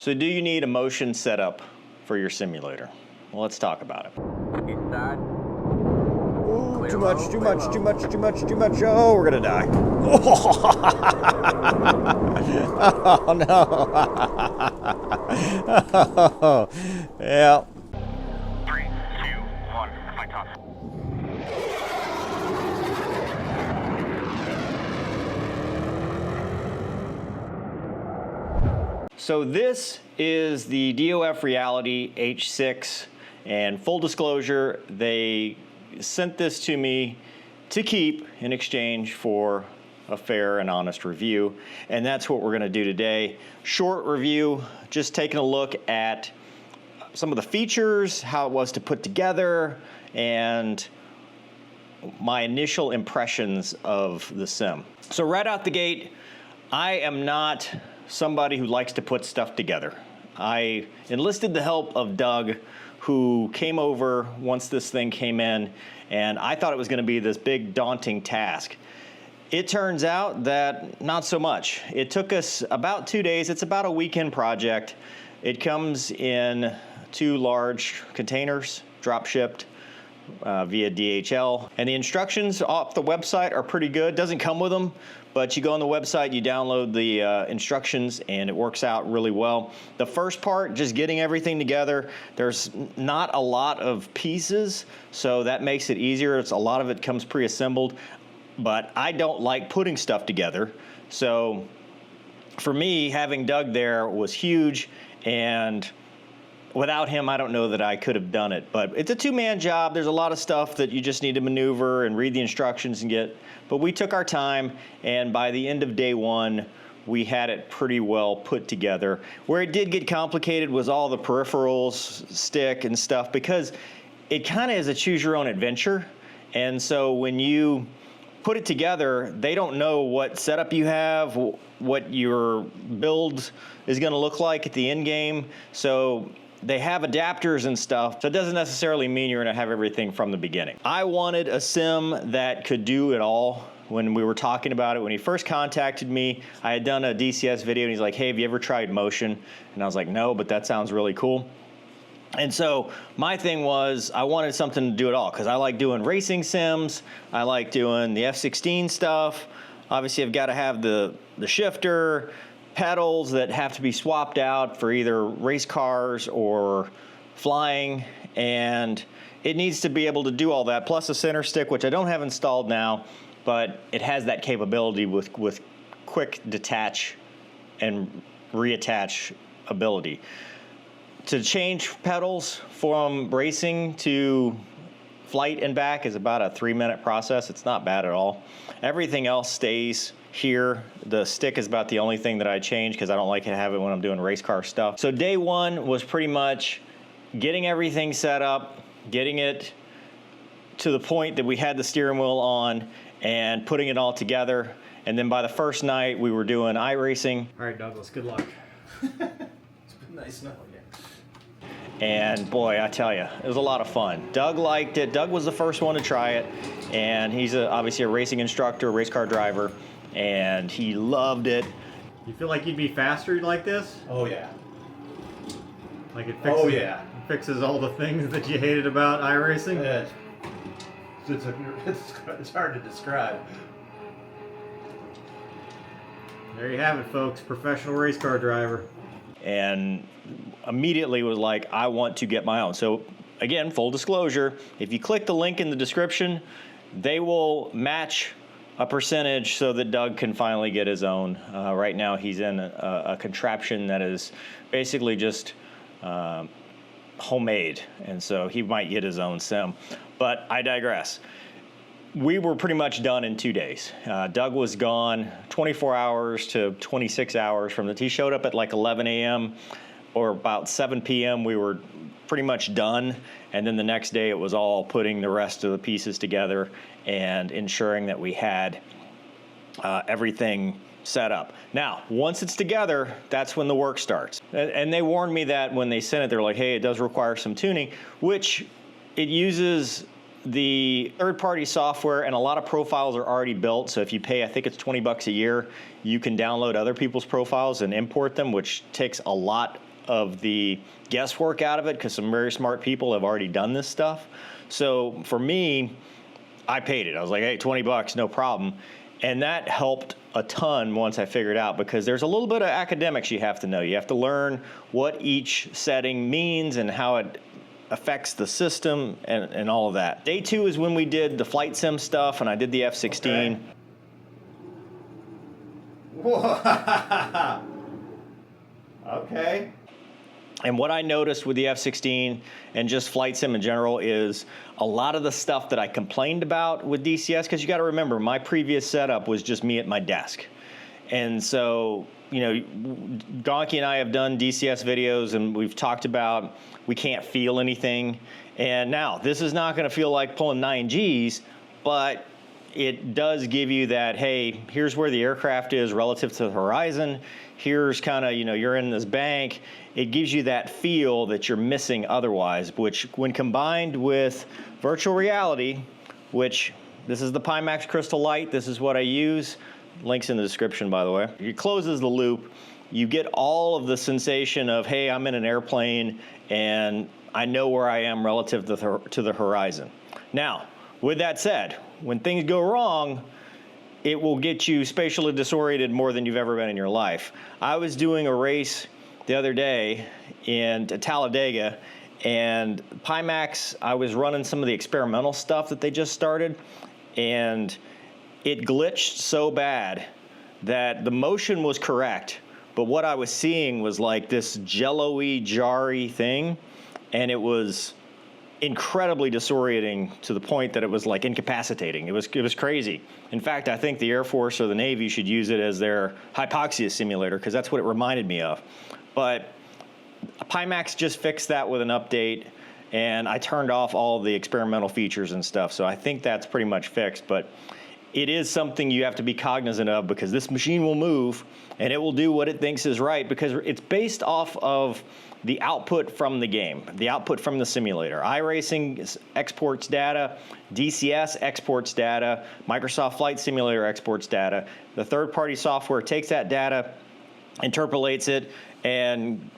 So do you need a motion setup for your simulator? Well, let's talk about it. Inside. Ooh, too much, too much, too much, too much, too much. Oh, we're gonna die. Oh no. Oh, yeah. 3, 2, 1, fight off. So this is the DOF Reality H6, and full disclosure, they sent this to me to keep in exchange for a fair and honest review, and that's what we're going to do today. Short review, just taking a look at some of the features, how it was to put together, and my initial impressions of the sim. So right out the gate, I am not somebody who likes to put stuff together. I enlisted the help of Doug, who came over once this thing came in, and I thought it was going to be this big daunting task. It turns out that not so much. It took us about 2 days. It's about a weekend project. It comes in 2 large containers, drop shipped via DHL. And the instructions off the website are pretty good. Doesn't come with them, but you go on the website, you download the instructions, and it works out really well. The first part, just getting everything together, there's not a lot of pieces, so that makes it easier. A lot of it comes pre-assembled, but I don't like putting stuff together. So for me, having Doug there was huge, and without him, I don't know that I could have done it. But it's a 2-man job. There's a lot of stuff that you just need to maneuver and read the instructions and get. But we took our time, and by the end of day 1, we had it pretty well put together. Where it did get complicated was all the peripherals, stick and stuff, because it kind of is a choose-your-own adventure. And so when you put it together, they don't know what setup you have, what your build is going to look like at the end game. So they have adapters and stuff, so it doesn't necessarily mean you're going to have everything from the beginning. I wanted a sim that could do it all. When we were talking about it, when he first contacted me, I had done a DCS video, and he's like, hey, have you ever tried motion? And I was like, no, but that sounds really cool. And so my thing was, I wanted something to do it all, because I like doing racing sims, I like doing the F-16 stuff. Obviously, I've got to have the shifter, pedals that have to be swapped out for either race cars or flying, and it needs to be able to do all that, plus a center stick, which I don't have installed now, but it has that capability with quick detach and reattach ability. To change pedals from racing to flight and back is about a 3-minute process. It's not bad at all. Everything else stays here. The stick is about the only thing that I change, because I don't like to have it when I'm doing race car stuff. So day 1 was pretty much getting everything set up, getting it to the point that we had the steering wheel on, and putting it all together. And then by the first night, we were doing iRacing. All right, Douglas, good luck. It's been nice knowing you. And boy, I tell you, it was a lot of fun. Doug liked it. Doug was the first one to try it, and he's obviously a racing instructor, race car driver, and he loved it. You feel like you'd be faster like this? Oh yeah. Like it fixes, Oh yeah. It fixes all the things that you hated about iRacing? It's hard to describe. There you have it, folks. Professional race car driver. And immediately was like, I want to get my own. So again, full disclosure, if you click the link in the description, they will match a percentage so that Doug can finally get his own. Right now he's in a contraption that is basically just homemade, and so he might get his own sim. But I digress. We were pretty much done in 2 days. Doug was gone 24 hours to 26 hours from the, he showed up at like 11 a.m. or about 7 p.m. We were pretty much done. And then the next day it was all putting the rest of the pieces together and ensuring that we had everything set up. Now, once it's together, that's when the work starts. And they warned me that when they sent it, they're like, hey, it does require some tuning, which it uses the third-party software, and a lot of profiles are already built. So if you pay, I think it's $20 a year, you can download other people's profiles and import them, which takes a lot of the guesswork out of it because some very smart people have already done this stuff. So for me, I paid it. I was like, hey, 20 bucks, no problem. And that helped a ton once I figured out, because there's a little bit of academics you have to know. You have to learn what each setting means and how it affects the system and all of that. Day 2 is when we did the flight sim stuff, and I did the F-16. Okay. Whoa. Okay. And what I noticed with the F-16 and just flight sim in general is a lot of the stuff that I complained about with DCS, because you got to remember, my previous setup was just me at my desk. And so, you know, Donkey and I have done DCS videos, and we've talked about we can't feel anything. And now, this is not going to feel like pulling 9Gs, but it does give you that, hey, here's where the aircraft is relative to the horizon. Here's kind of, you know, you're in this bank. It gives you that feel that you're missing otherwise, which when combined with virtual reality, which this is the Pimax Crystal Light, this is what I use. Links in the description, by the way. It closes the loop. You get all of the sensation of, hey, I'm in an airplane and I know where I am relative to the horizon. Now, with that said, when things go wrong, it will get you spatially disoriented more than you've ever been in your life. I was doing a race the other day in Talladega, and Pimax, I was running some of the experimental stuff that they just started, and it glitched so bad that the motion was correct, but what I was seeing was like this jello-y, jarry thing, and it was incredibly disorienting to the point that it was like incapacitating. It was crazy. In fact, I think the Air Force or the Navy should use it as their hypoxia simulator, because that's what it reminded me of. But Pimax just fixed that with an update, and I turned off all the experimental features and stuff, so I think that's pretty much fixed. But it is something you have to be cognizant of, because this machine will move and it will do what it thinks is right, because it's based off of the output from the game, the output from the simulator. iRacing exports data, DCS exports data, Microsoft Flight Simulator exports data. The third-party software takes that data, interpolates it, and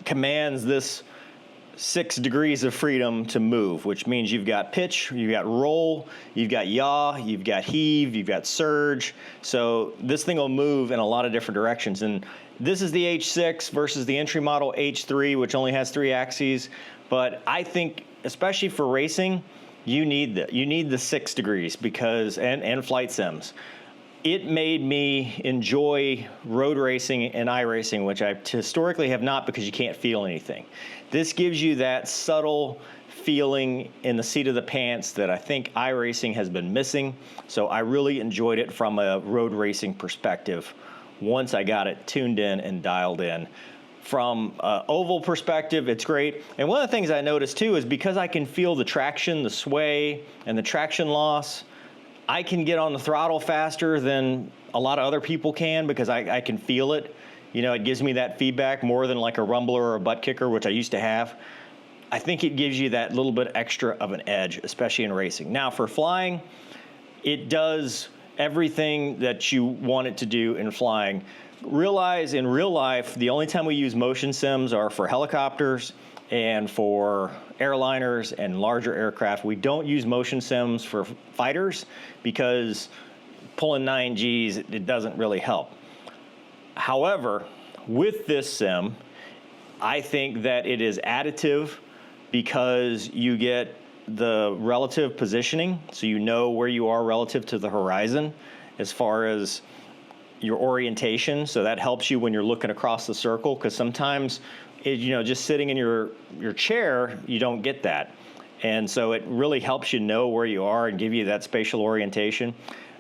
commands this 6 degrees of freedom to move, which means you've got pitch, you've got roll, you've got yaw, you've got heave, you've got surge. So this thing will move in a lot of different directions. And this is the H6 versus the entry model H3, which only has 3 axes. But I think, especially for racing, you need the 6 degrees, because and flight sims. It made me enjoy road racing and iRacing, which I historically have not, because you can't feel anything. This gives you that subtle feeling in the seat of the pants that I think iRacing has been missing. So I really enjoyed it from a road racing perspective once I got it tuned in and dialed in. From an oval perspective, it's great. And one of the things I noticed too is, because I can feel the traction, the sway, and the traction loss, I can get on the throttle faster than a lot of other people can, because I can feel it. You know, it gives me that feedback more than like a rumbler or a butt kicker, which I used to have. I think it gives you that little bit extra of an edge, especially in racing. Now, for flying, it does everything that you want it to do in flying. Realize in real life, the only time we use motion sims are for helicopters and for airliners and larger aircraft. We don't use motion sims for fighters, because pulling 9Gs, it doesn't really help. However, with this sim, I think that it is additive, because you get the relative positioning, so you know where you are relative to the horizon as far as your orientation. So that helps you when you're looking across the circle, because sometimes, just sitting in your chair, you don't get that. And so it really helps you know where you are and give you that spatial orientation.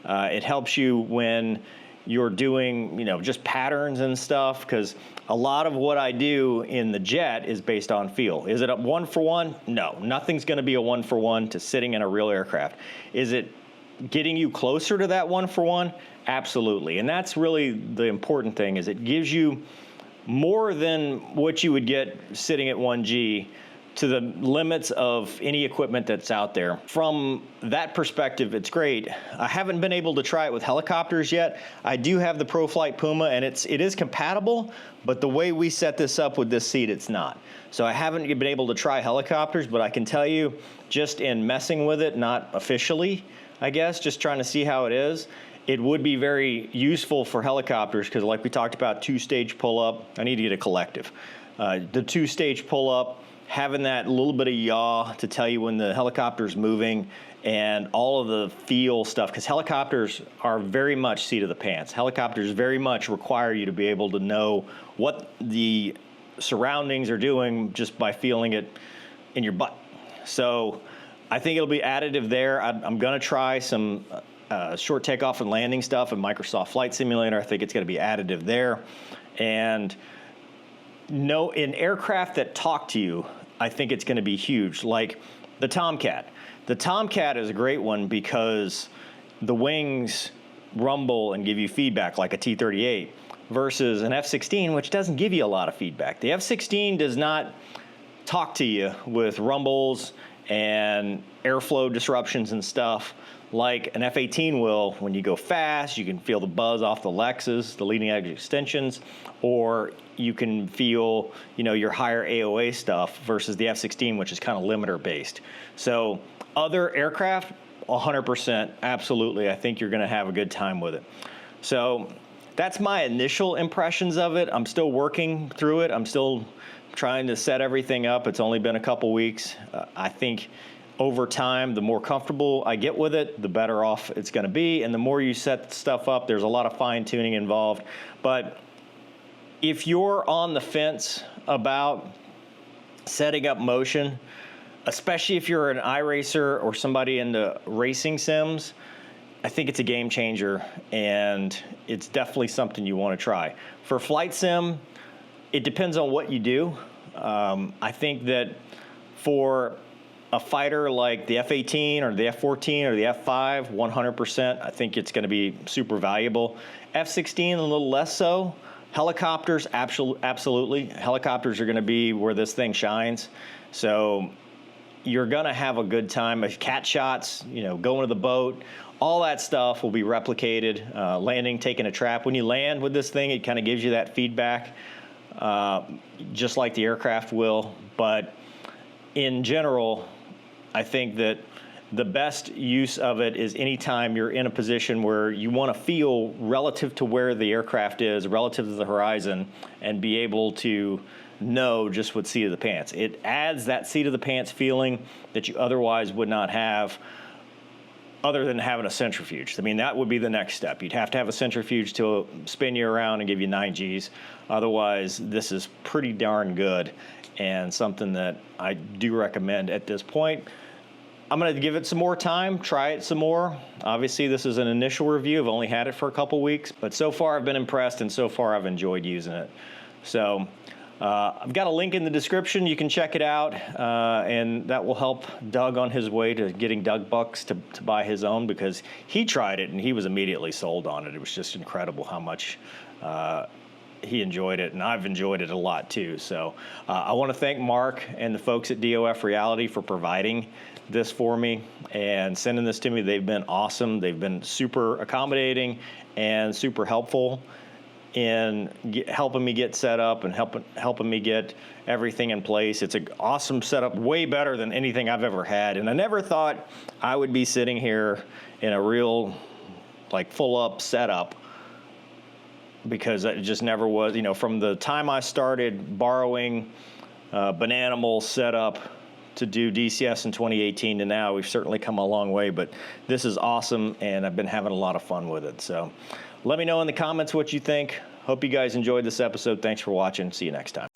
It helps you when you're doing, just patterns and stuff, because a lot of what I do in the jet is based on feel. Is it a 1-for-1? No, nothing's going to be a 1-for-1 to sitting in a real aircraft. Is it getting you closer to that 1-for-1? Absolutely. And that's really the important thing, is it gives you more than what you would get sitting at 1G, but it gives you that 1-for-1 feeling. And that's really the important thing, is it gives you more than what you would get sitting at 1G, but it gives you that 1-for-1 feeling. And that's really the important thing, is it gives you more than what you would get sitting at 1G, but it gives you that 1-for-1 feeling. And that's really the important thing, is it gives you more than what you would get sitting at 1G, but it gives you that 1-for-1 feeling. to the limits of any equipment that's out there. From that perspective, it's great. I haven't been able to try it with helicopters yet. I do have the ProFlight Puma, and it is compatible, but the way we set this up with this seat, it's not. So I haven't been able to try helicopters, but I can tell you, just in messing with it, not officially, I guess, just trying to see how it is, it would be very useful for helicopters, because like we talked about, two-stage pull-up. I need to get a collective. The two-stage pull-up, having that little bit of yaw to tell you when the helicopter's moving, and all of the feel stuff, because helicopters are very much seat of the pants. Helicopters very much require you to be able to know what the surroundings are doing just by feeling it in your butt. So I think it'll be additive there. I'm going to try some short takeoff and landing stuff in Microsoft Flight Simulator. I think it's going to be additive there. And no, in aircraft that talk to you, I think it's going to be huge, like the Tomcat. The Tomcat is a great one because the wings rumble and give you feedback like a T-38 versus an F-16, which doesn't give you a lot of feedback. The F-16 does not talk to you with rumbles and airflow disruptions and stuff like an F-18 will. When you go fast, you can feel the buzz off the Lexus, the leading edge extensions, or you can feel, your higher AOA stuff versus the F-16, which is kind of limiter based. So other aircraft, 100%, absolutely. I think you're going to have a good time with it. So that's my initial impressions of it. I'm still working through it. I'm still trying to set everything up. It's only been a couple weeks. I think over time, the more comfortable I get with it, the better off it's going to be. And the more you set stuff up, there's a lot of fine tuning involved. But if you're on the fence about setting up motion, especially if you're an iRacer or somebody into racing sims, I think it's a game changer, and it's definitely something you want to try. For flight sim, it depends on what you do. I think that for a fighter like the F-18 or the F-14 or the F-5, 100%, I think it's going to be super valuable. F-16, a little less so. Helicopters, absolutely. Helicopters are going to be where this thing shines. So you're going to have a good time. Cat shots, going to the boat, all that stuff will be replicated. Landing, taking a trap. When you land with this thing, it kind of gives you that feedback, just like the aircraft will. But in general, I think that the best use of it is anytime you're in a position where you want to feel relative to where the aircraft is, relative to the horizon, and be able to know just what seat of the pants. It adds that seat of the pants feeling that you otherwise would not have other than having a centrifuge. I mean, that would be the next step. You'd have to have a centrifuge to spin you around and give you 9 Gs. Otherwise, this is pretty darn good and something that I do recommend at this point. I'm going to give it some more time, try it some more. Obviously, this is an initial review. I've only had it for a couple weeks, but so far I've been impressed, and so far I've enjoyed using it. So I've got a link in the description. You can check it out, and that will help Doug on his way to getting Doug bucks to buy his own, because he tried it and he was immediately sold on it. It was just incredible how much he enjoyed it, and I've enjoyed it a lot too. So I want to thank Mark and the folks at DOF Reality for providing this for me and sending this to me. They've been awesome. They've been super accommodating and super helpful in helping me get set up and helping me get everything in place. It's an awesome setup, way better than anything I've ever had. And I never thought I would be sitting here in a real, full up setup, because it just never was. From the time I started borrowing Bananimal setup to do DCS in 2018 to now, we've certainly come a long way, but this is awesome, and I've been having a lot of fun with it. So let me know in the comments what you think. Hope you guys enjoyed this episode. Thanks for watching. See you next time.